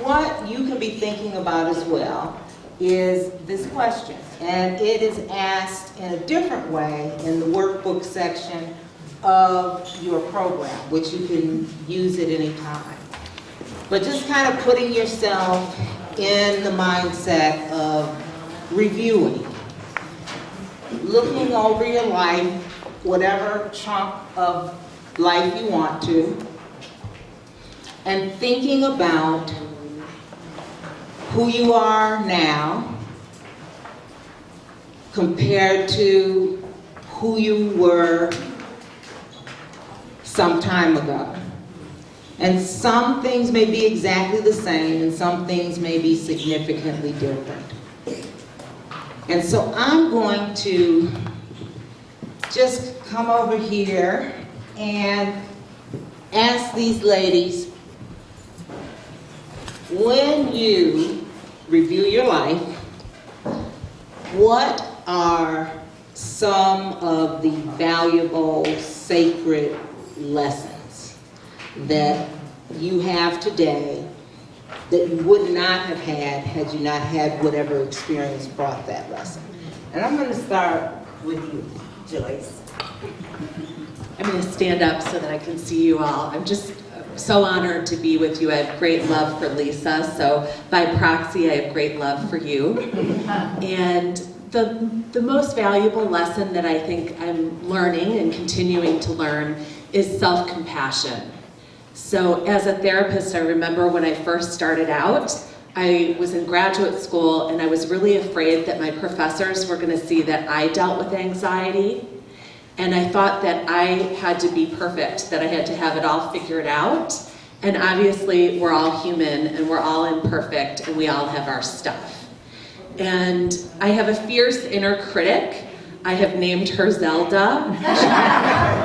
what you can be thinking about as well is this question. And it is asked in a different way in the workbook section of your program, which you can use at any time. But just kind of putting yourself in the mindset of reviewing, looking over your life, whatever chunk of life you want to, and thinking about who you are now compared to who you were some time ago. And some things may be exactly the same, and some things may be significantly different. And so I'm going to just come over here and ask these ladies, when you review your life, what are some of the valuable, sacred lessons that you have today that you would not have had you not had whatever experience brought that lesson? And I'm going to start with you, Joyce. I'm going to stand up so that I can see you all. I'm just so honored to be with you. I have great love for Lisa, so by proxy, I have great love for you. And the most valuable lesson that I think I'm learning and continuing to learn is self-compassion. So as a therapist, I remember when I first started out, I was in graduate school and I was really afraid that my professors were going to see that I dealt with anxiety. And I thought that I had to be perfect, that I had to have it all figured out. And obviously, we're all human and we're all imperfect and we all have our stuff. And I have a fierce inner critic. I have named her Zelda.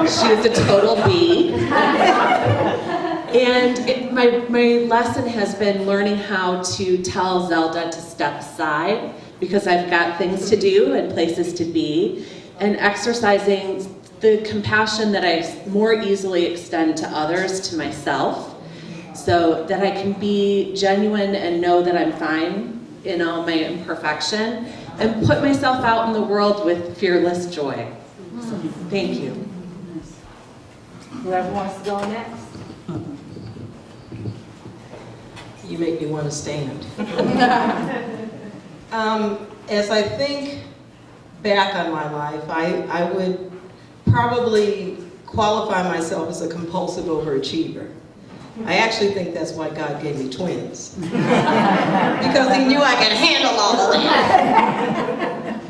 She is a total B. And my lesson has been learning how to tell Zelda to step aside because I've got things to do and places to be, and exercising the compassion that I more easily extend to others, to myself, so that I can be genuine and know that I'm fine in all my imperfection, and put myself out in the world with fearless joy. So, thank you. Whoever wants to go next. You make me want to stand. As I think back on my life, I would probably qualify myself as a compulsive overachiever. I actually think that's why God gave me twins. Because he knew I could handle all of that.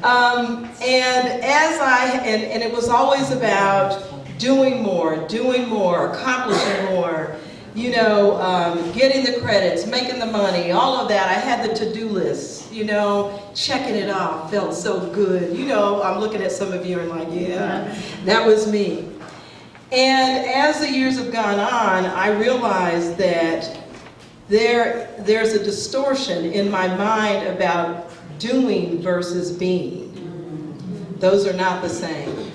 And it was always about doing more, accomplishing more, getting the credits, making the money, all of that. I had the to-do list, checking it off, felt so good. I'm looking at some of you and like, yeah, that was me. And as the years have gone on, I realized that there's a distortion in my mind about doing versus being. Those are not the same.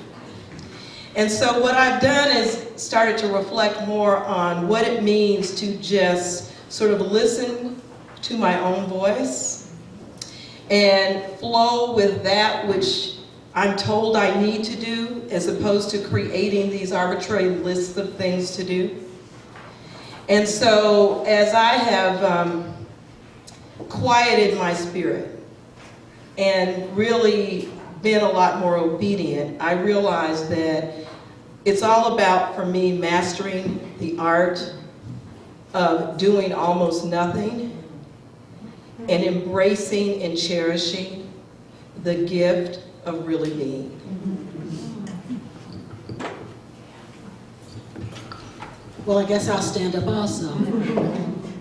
And so what I've done is started to reflect more on what it means to just sort of listen to my own voice and flow with that which I'm told I need to do, as opposed to creating these arbitrary lists of things to do. And so as I have quieted my spirit and really been a lot more obedient, I realized that it's all about, for me, mastering the art of doing almost nothing and embracing and cherishing the gift of really being. Well, I guess I'll stand up also.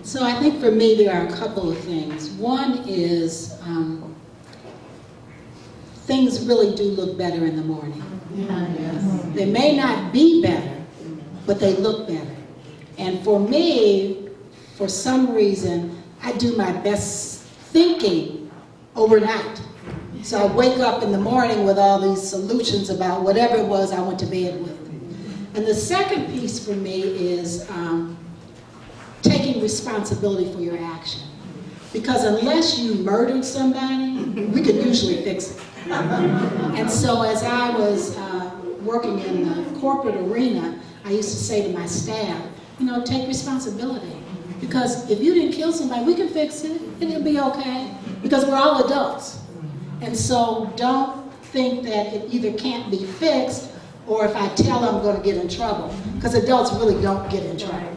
So I think for me there are a couple of things. One is things really do look better in the morning. They may not be better, but they look better. And for me, for some reason, I do my best thinking overnight. So I wake up in the morning with all these solutions about whatever it was I went to bed with. And the second piece for me is taking responsibility for your action. Because unless you murdered somebody, we could usually fix it. And so as I was working in the corporate arena, I used to say to my staff, you know, take responsibility. Because if you didn't kill somebody, we can fix it, and it'll be okay. Because we're all adults. And so don't think that it either can't be fixed, or if I tell I'm going to get in trouble. Because adults really don't get in trouble.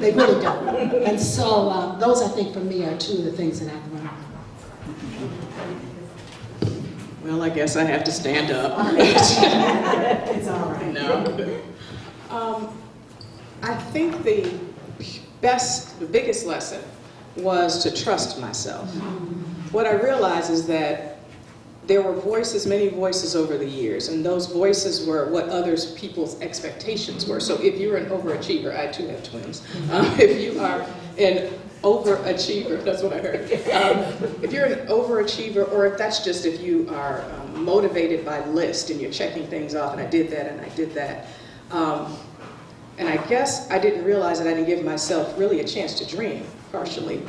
They really don't. And so those, I think, for me, are two of the things that I've learned. Well, I guess I have to stand up. It's all right. No. I think the biggest lesson was to trust myself. What I realized is that there were voices, many voices over the years, and those voices were what others people's expectations were. So if you're an overachiever, I too have twins. If you are an overachiever, that's what I heard. If you're an overachiever, or if that's just if you are motivated by list and you're checking things off, and I did that and I did that. And I guess I didn't realize that I didn't give myself really a chance to dream, partially.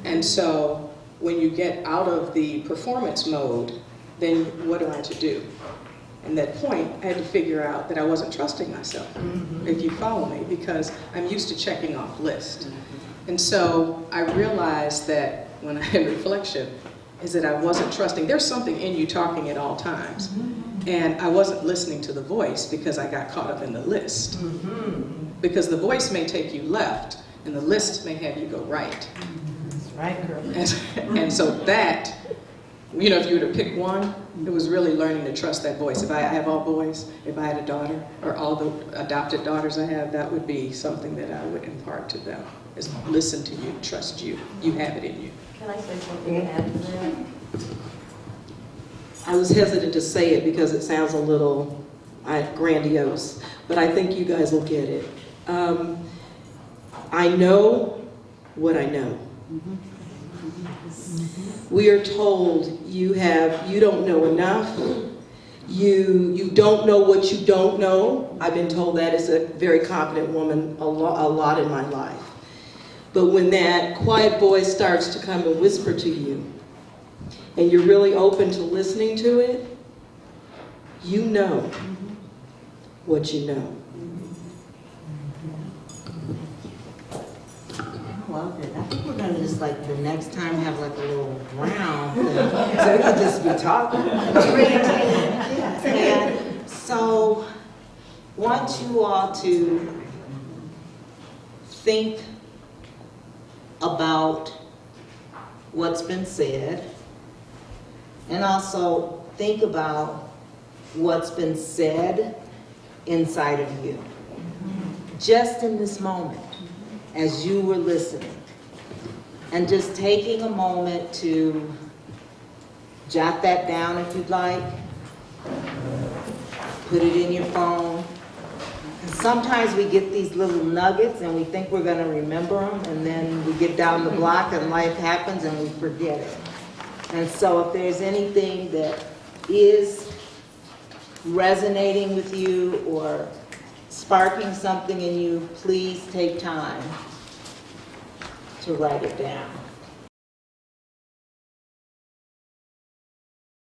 And so when you get out of the performance mode, then what am I to do? And that point, I had to figure out that I wasn't trusting myself, if you follow me, because I'm used to checking off lists. And so I realized that when I in reflection, is that I wasn't trusting. There's something in you talking at all times. And I wasn't listening to the voice because I got caught up in the list. Because the voice may take you left, and the list may have you go right. That's right, girl. And so that, you know, if you were to pick one, it was really learning to trust that voice. If I have all boys, if I had a daughter, or all the adopted daughters I have, that would be something that I would impart to them, is listen to you, trust you. You have it in you. Can I say something to add to that? I was hesitant to say it because it sounds a little grandiose, but I think you guys will get it. I know what I know. We are told you don't know enough. You don't know what you don't know. I've been told that as a very confident woman a lot in my life. But when that quiet voice starts to come and whisper to you, and you're really open to listening to it, you know what you know. I love it. I think we're gonna just like the next time have like a little round thing, so we can just be talking. And so, want you all to think about what's been said, and also think about what's been said inside of you, just in this moment, as you were listening, and just taking a moment to jot that down if you'd like, put it in your phone. And sometimes we get these little nuggets and we think we're going to remember them, and then we get down the block and life happens and we forget it. And so if there's anything that is resonating with you or sparking something in you, please take time to write it down.